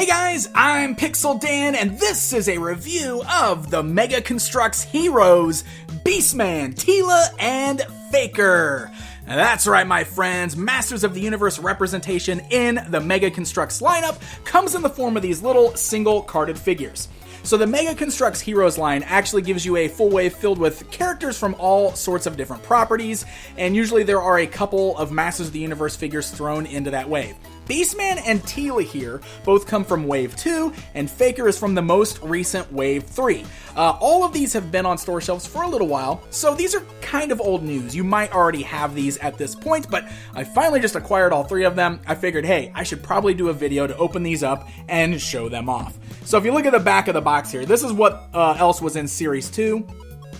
Hey guys, I'm Pixel Dan, and this is a review of the Mega Construx heroes, Beastman, Teela, and Faker. That's right, my friends. Masters of the Universe representation in the Mega Construx lineup comes in the form of these little single-carded figures. So the Mega Construx Heroes line actually gives you a full wave filled with characters from all sorts of different properties, and usually there are a couple of Masters of the Universe figures thrown into that wave. Beastman and Teela here both come from Wave 2, and Faker is from the most recent Wave 3. All of these have been on store shelves for a little while, so these are kind of old news. You might already have these at this point, but I finally just acquired all three of them. I figured, hey, I should probably do a video to open these up and show them off. So if you look at the back of the box here, this is what else was in Series 2.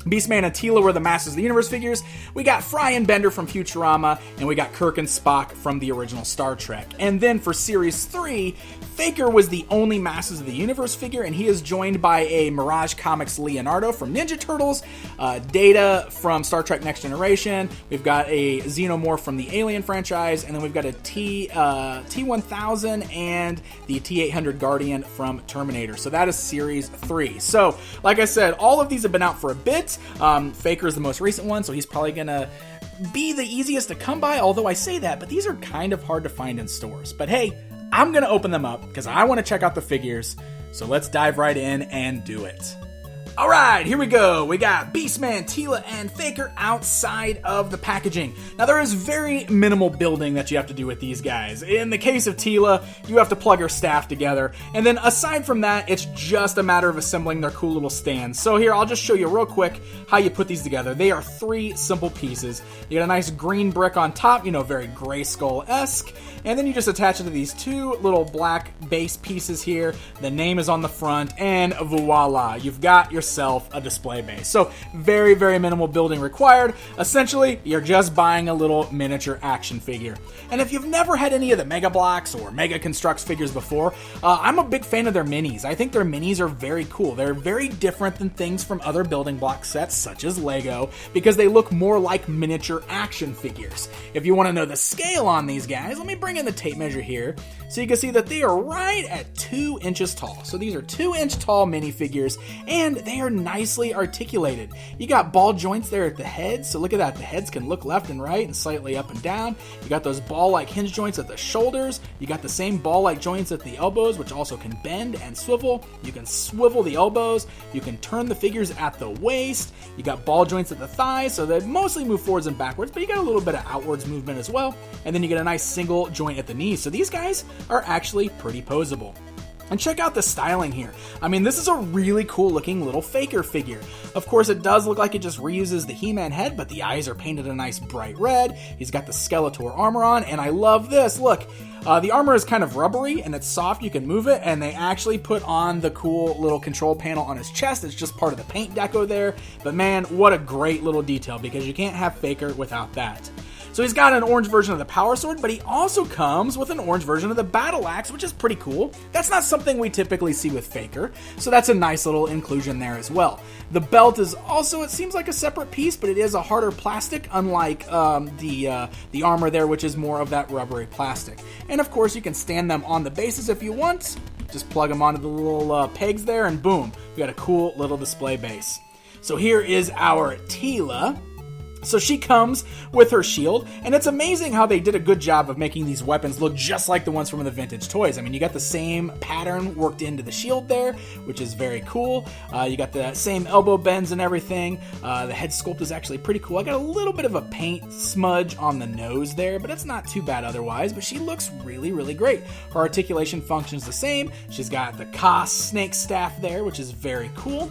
Beastman and Teela were the Masters of the Universe figures. We got Fry and Bender from Futurama, and we got Kirk and Spock from the original Star Trek. And then for Series 3, Faker was the only Masters of the Universe figure, and he is joined by a Mirage Comics Leonardo from Ninja Turtles, Data from Star Trek Next Generation, we've got a Xenomorph from the Alien franchise, and then we've got a T-1000 and the T-800 Guardian from Terminator. So that is Series 3. So, like I said, all of these have been out for a bit. Faker is the most recent one, so he's probably gonna be the easiest to come by, although I say that, but these are kind of hard to find in stores. But hey, I'm gonna open them up because I want to check out the figures, so let's dive right in and do it. Alright, here we go. We got Beastman, Teela, and Faker outside of the packaging. Now, there is very minimal building that you have to do with these guys. In the case of Teela, you have to plug her staff together, and then aside from that, it's just a matter of assembling their cool little stands. So here, I'll just show you real quick how you put these together. They are three simple pieces. You got a nice green brick on top, very Grayskull-esque, and then you just attach it to these two little black base pieces here. The name is on the front, and voila, you've got yourself a display base. So very, very minimal building required. Essentially, you're just buying a little miniature action figure. And if you've never had any of the Mega Bloks or Mega Construx figures before, I'm a big fan of their minis. I think their minis are very cool. They're very different than things from other building block sets, such as Lego, because they look more like miniature action figures. If you want to know the scale on these guys, let me bring in the tape measure here so you can see that they are right at 2 inches tall. So these are 2-inch tall minifigures, and they are nicely articulated. You got ball joints there at the head, so look at that. The heads can look left and right and slightly up and down. You got those ball-like hinge joints at the shoulders. You got the same ball-like joints at the elbows, which also can bend and swivel. You can swivel the elbows. You can turn the figures at the waist. You got ball joints at the thighs, so they mostly move forwards and backwards, but you got a little bit of outwards movement as well. And then you get a nice single joint at the knees. So these guys are actually pretty posable. And check out the styling here. I mean, this is a really cool looking little Faker figure. Of course, it does look like it just reuses the He-Man head, but the eyes are painted a nice bright red. He's got the Skeletor armor on, and I love this. Look, the armor is kind of rubbery, and it's soft. You can move it, and they actually put on the cool little control panel on his chest. It's just part of the paint deco there. But man, what a great little detail, because you can't have Faker without that. So he's got an orange version of the Power Sword, but he also comes with an orange version of the Battle Axe, which is pretty cool. That's not something we typically see with Faker, so that's a nice little inclusion there as well. The belt is also, it seems like a separate piece, but it is a harder plastic, unlike the armor there, which is more of that rubbery plastic. And of course, you can stand them on the bases if you want. Just plug them onto the little pegs there, and boom, we got a cool little display base. So here is our Teela. So she comes with her shield, and it's amazing how they did a good job of making these weapons look just like the ones from the vintage toys. I mean, you got the same pattern worked into the shield there, which is very cool. You got the same elbow bends and everything. The head sculpt is actually pretty cool. I got a little bit of a paint smudge on the nose there, but it's not too bad otherwise, but she looks really, really great. Her articulation functions the same. She's got the Koss snake staff there, which is very cool.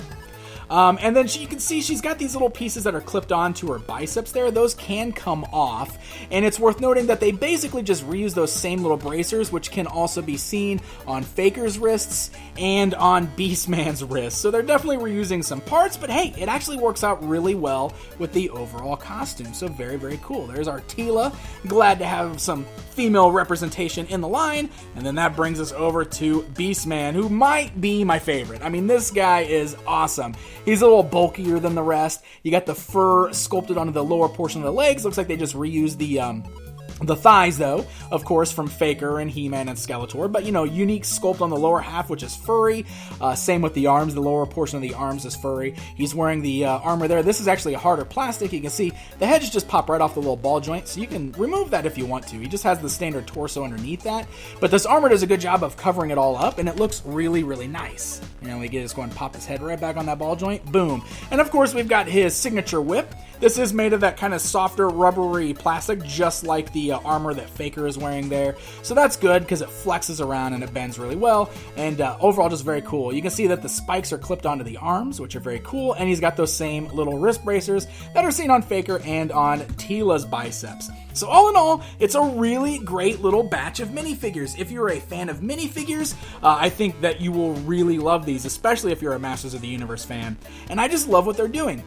And then you can see she's got these little pieces that are clipped onto her biceps there. Those can come off, and it's worth noting that they basically just reuse those same little bracers, which can also be seen on Faker's wrists and on Beastman's wrists. So they're definitely reusing some parts, but hey, it actually works out really well with the overall costume. So very, very cool. There's our Teela. Glad to have some female representation in the line. And then that brings us over to Beastman, who might be my favorite. I mean, this guy is awesome. He's a little bulkier than the rest. You got the fur sculpted onto the lower portion of the legs. Looks like they just reused The thighs, though, of course, from Faker and He-Man and Skeletor, but, unique sculpt on the lower half, which is furry. Same with the arms. The lower portion of the arms is furry. He's wearing the armor there. This is actually a harder plastic. You can see the heads just pop right off the little ball joint, so you can remove that if you want to. He just has the standard torso underneath that, but this armor does a good job of covering it all up, and it looks really, really nice. We get just go and pop his head right back on that ball joint. Boom. And, of course, we've got his signature whip. This is made of that kind of softer, rubbery plastic, just like the armor that Faker is wearing there. So that's good because it flexes around and it bends really well. And overall, just very cool. You can see that the spikes are clipped onto the arms, which are very cool. And he's got those same little wrist bracers that are seen on Faker and on Teela's biceps. So all in all, it's a really great little batch of minifigures. If you're a fan of minifigures, I think that you will really love these, especially if you're a Masters of the Universe fan. And I just love what they're doing.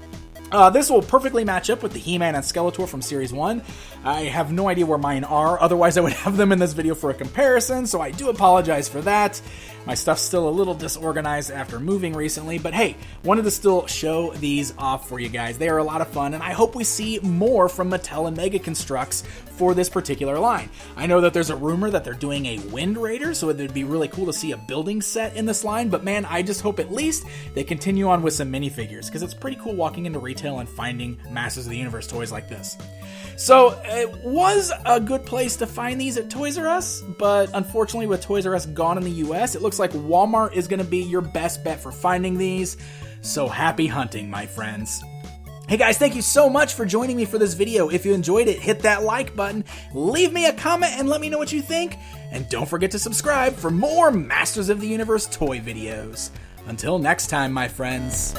This will perfectly match up with the He-Man and Skeletor from Series 1. I have no idea where mine are, otherwise I would have them in this video for a comparison, so I do apologize for that. My stuff's still a little disorganized after moving recently, but hey, wanted to still show these off for you guys. They are a lot of fun, and I hope we see more from Mattel and Mega Construx for this particular line. I know that there's a rumor that they're doing a Wind Raider, so it'd be really cool to see a building set in this line, but man, I just hope at least they continue on with some minifigures, because it's pretty cool walking into retail and finding Masters of the Universe toys like this. So it was a good place to find these at Toys R Us, but unfortunately with Toys R Us gone in the US, it looks like Walmart is going to be your best bet for finding these. So happy hunting, my friends. Hey guys, thank you so much for joining me for this video. If you enjoyed it, hit that like button, leave me a comment and let me know what you think, and don't forget to subscribe for more Masters of the Universe toy videos. Until next time, my friends.